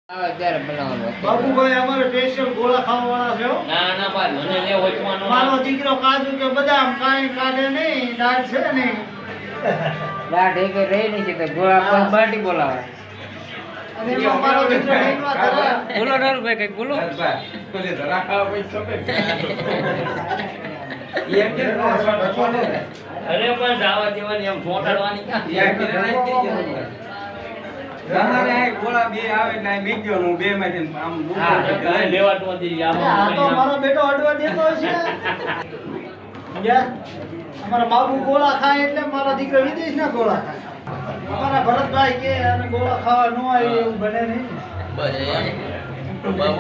અત્યારે બનાવવાનું બાબુભાઈ અમારે સ્પેશિયલ ગોળા ખાવાવાળા છે હો. ના ના ભાઈ મને લે ઓછવાનો મારો દીકરો કાજુ કે બદામ કાંઈ કાઢે નહીં, દાળ છે નહીં. દાઢ કે રહી નહીં છે તો ગોળા પર બાટી બોલાવે અને એમાં મારો દીકરો હેડવા ધરા. બોલો નરભાઈ કઈ બોલો અરે પણ જાવા દેવાની એમ છોટાડવાની ક્યાં લેવાતું નથી આ તો મારો બેટો અડવા દેતો છે. સમજ્યા? અમારા બાબુ ગોળા ખાય એટલે મારો દીકરો વિદેશના ગોળા ખાય. અમારા ભરતભાઈ કે અને ગોળા ખાવા ન આવે એવું બને નહીં.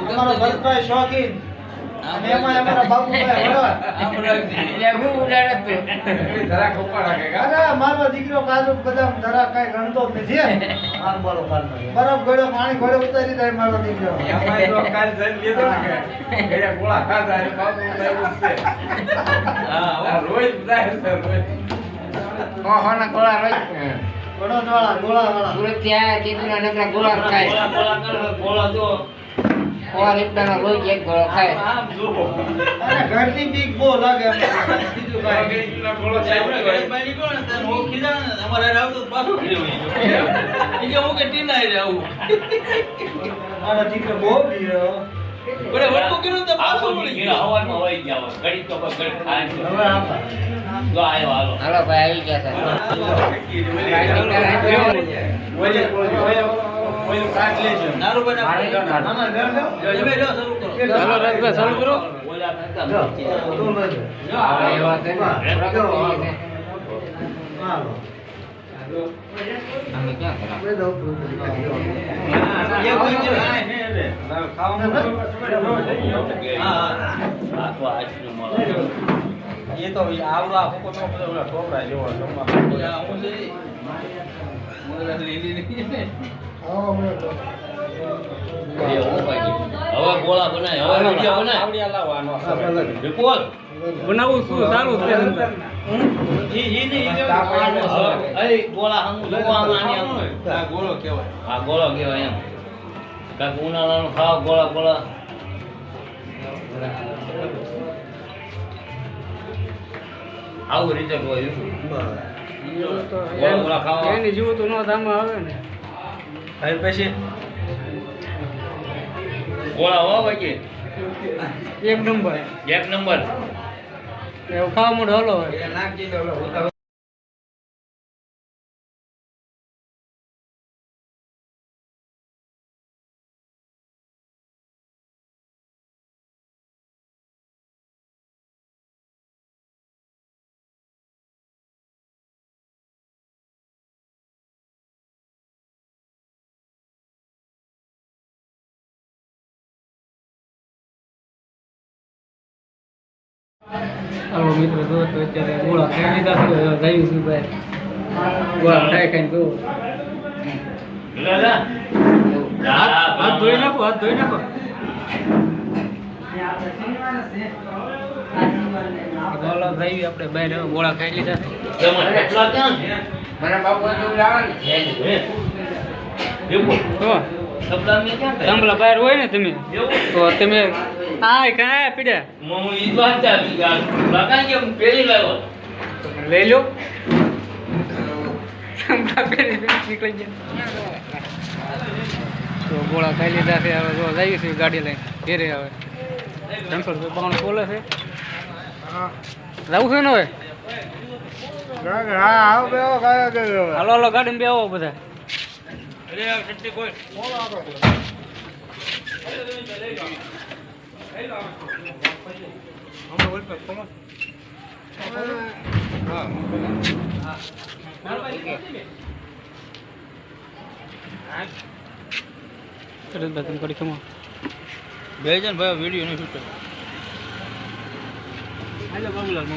અમારા ભરતભાઈ શોખીન અને એમાં અમારા બાબુભાઈ વડવા. અરે મારો દીકરો કાજુ બદામ ધરા કાંઈ ગણતો જ નથી. બરફ ગળ્યો પાણી ગળ્યો ઉતારી જાય મારો દીકરો. વડોદવાળા ગોળાવાળા. સુરત થી આયા ચીકુના નકરા ગોળા ખાય ગોળા જો ઓર એકદાનો રોજ એક ગોળો ખાય અરે ઘરની બીક બહુ લાગે અમને. બીજું કાંઈ મારો દીકરો બહુ પીયો. હવે હાલો ભાઈ આવી ગયા અમે ક્યાં ये तो आवड़ा को तो ठोकरा जेવો હવે ગોળા બનાય હવે વિડિયો બનાય આવડિયા લાવવાનો વિપુલ બનાવું શું સારું છે ગોળા હમ જોવાનું આ ગોળો કહેવાય આ ગોળો કહેવાય એમ કાક ઉનાળાનું ખાવ ગોળા ગોળા આવું રીતે કોઈ ગોળા ખાવા એની જીવ તો ન ધામા આવે ને હવે પછી ગોળા હો ભાઈ એક નંબર એક નંબર એવું ખાવા મોઢ હલો હોય નાખી દો હાલો મિત્રો જો તો અત્યારે ગોળા ખાઈ લીધા છે જઈ છું ભાઈ ગોળા ખાઈ ખાઈને જો હાથ ધોઈ નાખો ગોળા ભાઈ આપણે બહાર ગોળા ખાઈ લીધા મને બાપુ જેવું લાવવાની તો તંબલા બહાર હોય ને તમે તો તમે આ કાંઈ પીડ્યા લઈ લો તંબલા પહેરી નીકળી ગયા તો ગોળા ખાઈ લીધા છે હવે જો જઈએ છીએ ગાડી લઈને ઘેરે હવે 300 રૂપિયા પાઉન્ડ બોલે છે જવું છે ને હવે હાલો હાલો ગાડીમાં બેવો બધા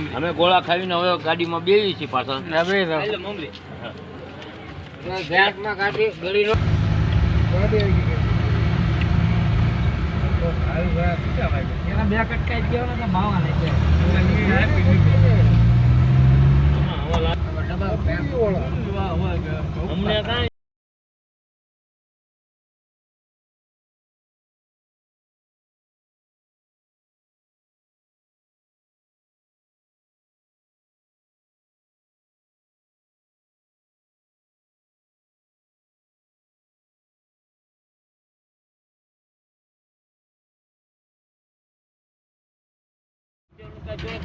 અમે ગોળા ખાઈને હવે ગાડીમાં બેસી છીએ પાછળ ગેસમાં કાઢી ગળી નો એના બે કટકા જ કેવાના તો ભાવવા નહીં અમને કાંઈ આગા